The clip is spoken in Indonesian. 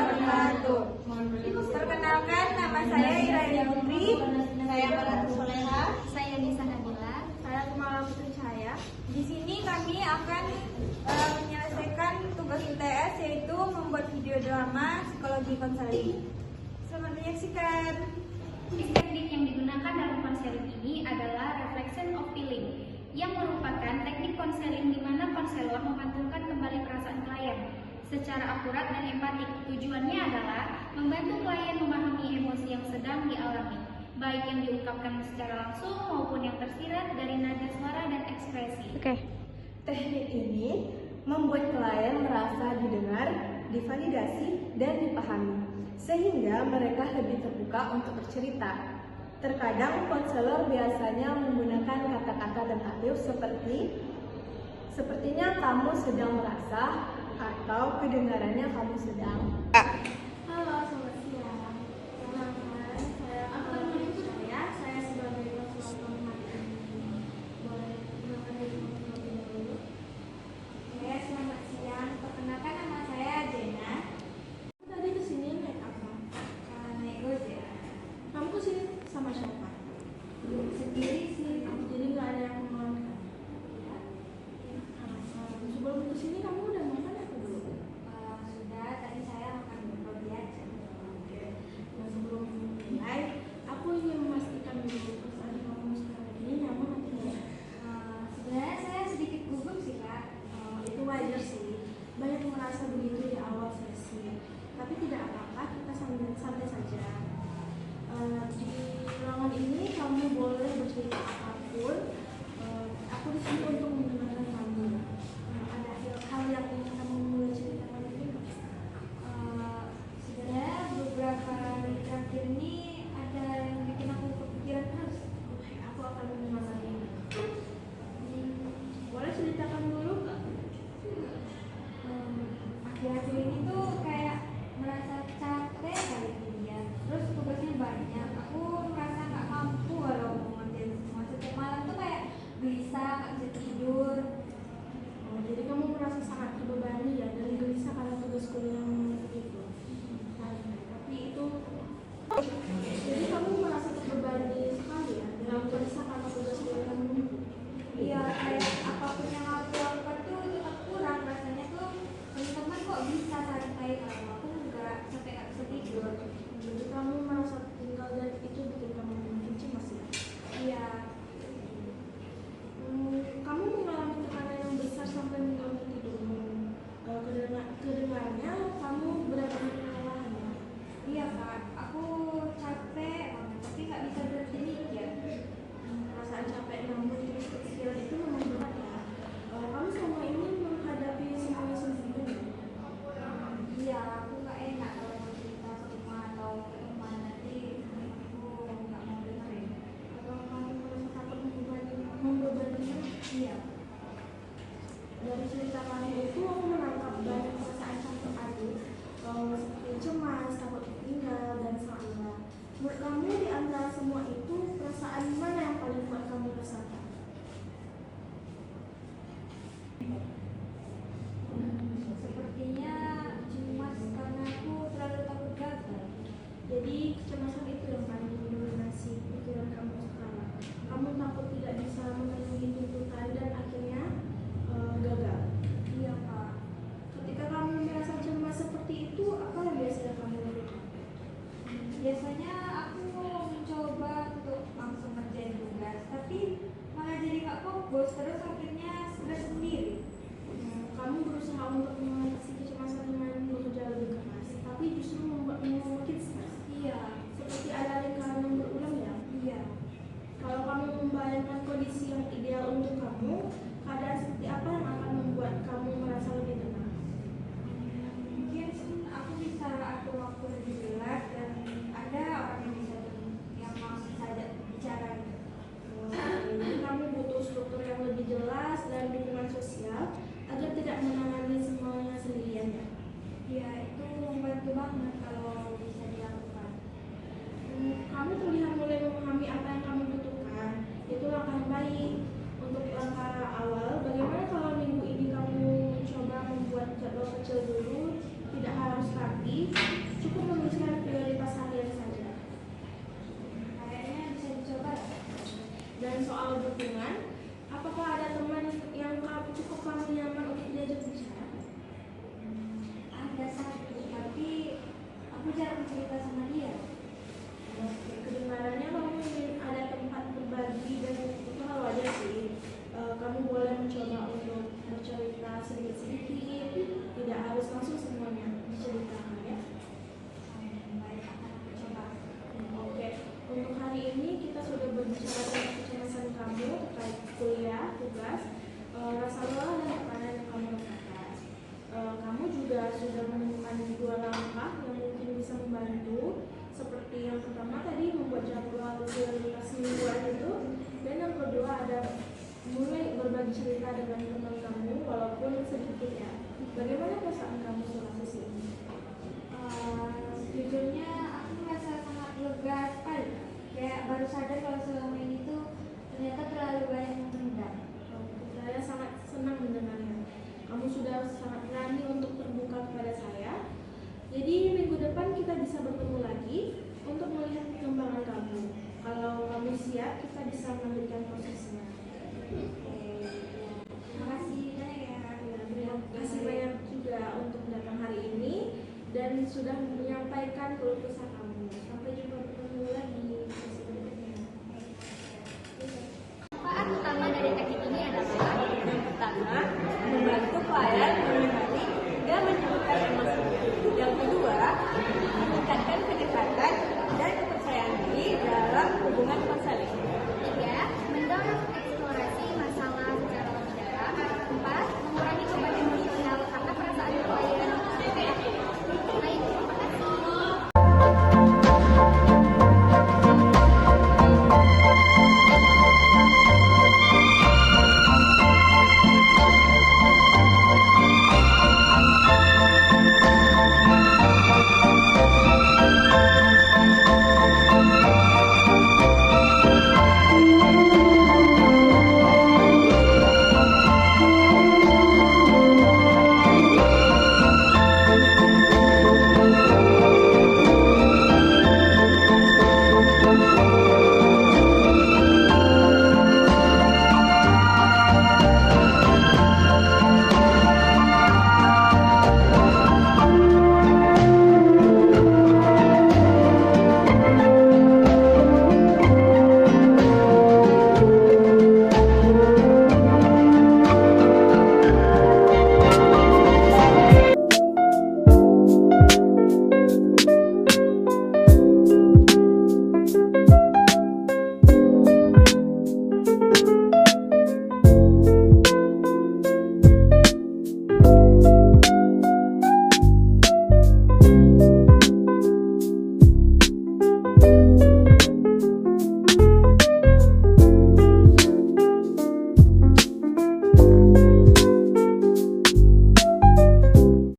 wabarakatuh. Perkenalkan, nama saya Iraini Putri. Saya Baratu Soleha. Saya Nisa Nabila. Saya Kumala Putri Cahaya. Di sini kami akan menyelesaikan tugas UTS, yaitu membuat video drama psikologi konseling. Selamat menyaksikan. Teknik yang digunakan dalam konseling ini adalah reflection of feeling, yang merupakan teknik konseling di mana konselor memantulkan kembali perasaan klien secara akurat dan empatik. Tujuannya adalah membantu klien memahami emosi yang sedang dialami, baik yang diungkapkan secara langsung maupun yang tersirat dari nada suara dan ekspresi. Teknik ini membuat klien merasa didengar, divalidasi, dan dipahami, sehingga mereka lebih terbuka untuk bercerita. Terkadang konselor biasanya menggunakan kata-kata tentatif sepertinya kamu sedang merasa, atau kedengarannya kamu sedang. Halo, selamat siang. Perkenalkan, saya sebagai konselor materi. Boleh perkenalkan diri dulu? Oke, selamat siang. Perkenalkan, nama saya Jena. Tadi kesini naik apa? Naik Gojek. Kamu kesini sama siapa? Sendiri sih. Jadi nggak ada yang mengenalkan. Sebelum kesini kamu udah makan apa belum? Sudah, tadi saya makan roti aja. Nah, sebelum mulai, aku ingin memastikan dulu perasaan kamu sekarang ini nyaman atau tidak. Sebenarnya saya sedikit gugup sih, Kak. Itu wajar sih. Banyak merasa begitu di awal sesi. Tapi tidak apa-apa, kita santai saja. Di ruangan ini kamu boleh bercerita apapun. Aku di sini untuk mendengarkan kamu. Ada hal yang ingin kamu mulai ceritakan mungkin? Sebenarnya beberapa hari terakhir ini ada yang bikin aku kepikiran terus. Oke, aku akan mendengarkan ini. Boleh ceritakan dulu nggak? Akhir-akhir ini tuh kayak merasa capek kali kuliah. Terus tugasnya banyak. Aku merasa nggak mampu kalau mau ngerjain semua. Setiap malam tuh kayak gelisah, nggak bisa tidur. Jadi kamu merasa sangat terbebani ya dan gelisah karena tugas kuliah yang menuntut itu. Tapi itu, jadi kamu merasa terbebani sekali ya dalam gelisah karena tugas kuliah yang menuntut. Iya, kayak apapun yang aku lakukan tuh tetap kurang. Rasanya tuh teman-teman kok bisa santai kalau aku nggak sampai nggak bisa tidur. Jadi kamu merasa tinggal dan itu bikin kamu mungkin cemas ya. Iya. Kamu mengalami tekanan yang besar sampai mengganggu tidurmu. Kedengarannya kamu benar-benar kelelahan ya. Iya Kak, aku capek banget tapi nggak bisa berhenti mikir. Perasaan capek namun terus kepikiran itu memang berat ya. Kamu selama ini menghadapi semuanya sendiri. Iya, aku nggak enak kalau mau cerita ke rumah atau ke teman, nanti aku nggak mau dengerin. Atau kamu merasa takut membebani? Iya. Dari cerita kamu itu aku menangkap banyak perasaan campur aduk, seperti cemas, takut tertinggal, dan salah. Menurut kamu di antara semua itu perasaan mana yang paling kuat kamu rasakan? Sepertinya cemas karena aku terlalu takut gagal. Jadi kecemasan itu yang paling mendominasi pikiran kamu sekarang. Kamu takut tidak bisa memenuhi tuntutan dan akhirnya gagal. Iya Kak. Ketika kamu merasa cemas seperti itu, apa yang biasanya kamu lakukan? Biasanya aku mencoba untuk langsung ngerjain tugas, tapi malah jadi nggak fokus, terus akhirnya stres sendiri. Kamu berusaha untuk mengatasi kecemasan dengan bekerja lebih keras, tapi justru membuatmu makin stres. Iya. Seperti ada lingkaran yang berulang ya. Iya. Kalau kamu membayangkan kondisi yang ideal untuk kamu, keadaan seperti apa yang akan membuat kamu merasa lebih tenang? Mungkin aku bisa atur waktu lebih jelas dan ada orang yang mau saja bicara gitu. Jadi kamu butuh struktur yang lebih jelas dan dukungan sosial agar tidak menangani semuanya sendirian ya. Ya itu membantu banget kalau bisa dilakukan. Kamu terlihat mulai memahami apa yang kamu butuhkan. Itu langkah yang baik untuk langkah awal. jarang cerita sama dia. Oke, kedengarannya kamu ingin ada tempat berbagi dan itu hal wajar sih. Kamu boleh mencoba untuk bercerita sedikit-sedikit, tidak harus langsung semuanya diceritakan ya. Baik, akan aku coba. Oke, untuk hari ini kita sudah berbicara tentang kecemasan kamu terkait kuliah, tugas, rasa lelah dan tekanan yang kamu rasakan. Kamu juga sudah menemukan 2 langkah yang mungkin bisa membantu. Seperti yang pertama tadi membuat jadwal prioritas mingguan itu, dan yang kedua ada mulai berbagi cerita dengan teman kamu walaupun sedikit ya. Bagaimana perasaan kamu soal sesi ini? Sejujurnya aku merasa sangat lega sekali. Kayak baru sadar kalau selama ini tuh ternyata terlalu banyak yang menunda. Saya sangat senang mendengarnya. Kamu sudah sangat berani untuk terbuka kepada saya. Jadi minggu depan kita bisa bertemu lagi untuk melihat perkembangan kamu. Kalau kamu siap, kita bisa melanjutkan prosesnya. Terima kasih banyak ya. Terima kasih banyak juga untuk datang hari ini dan sudah menyampaikan keluh kesah kamu. Sampai jumpa bertemu lagi di sesi berikutnya. Manfaat utama dari teknik ini adalah Yang pertama, membantu klien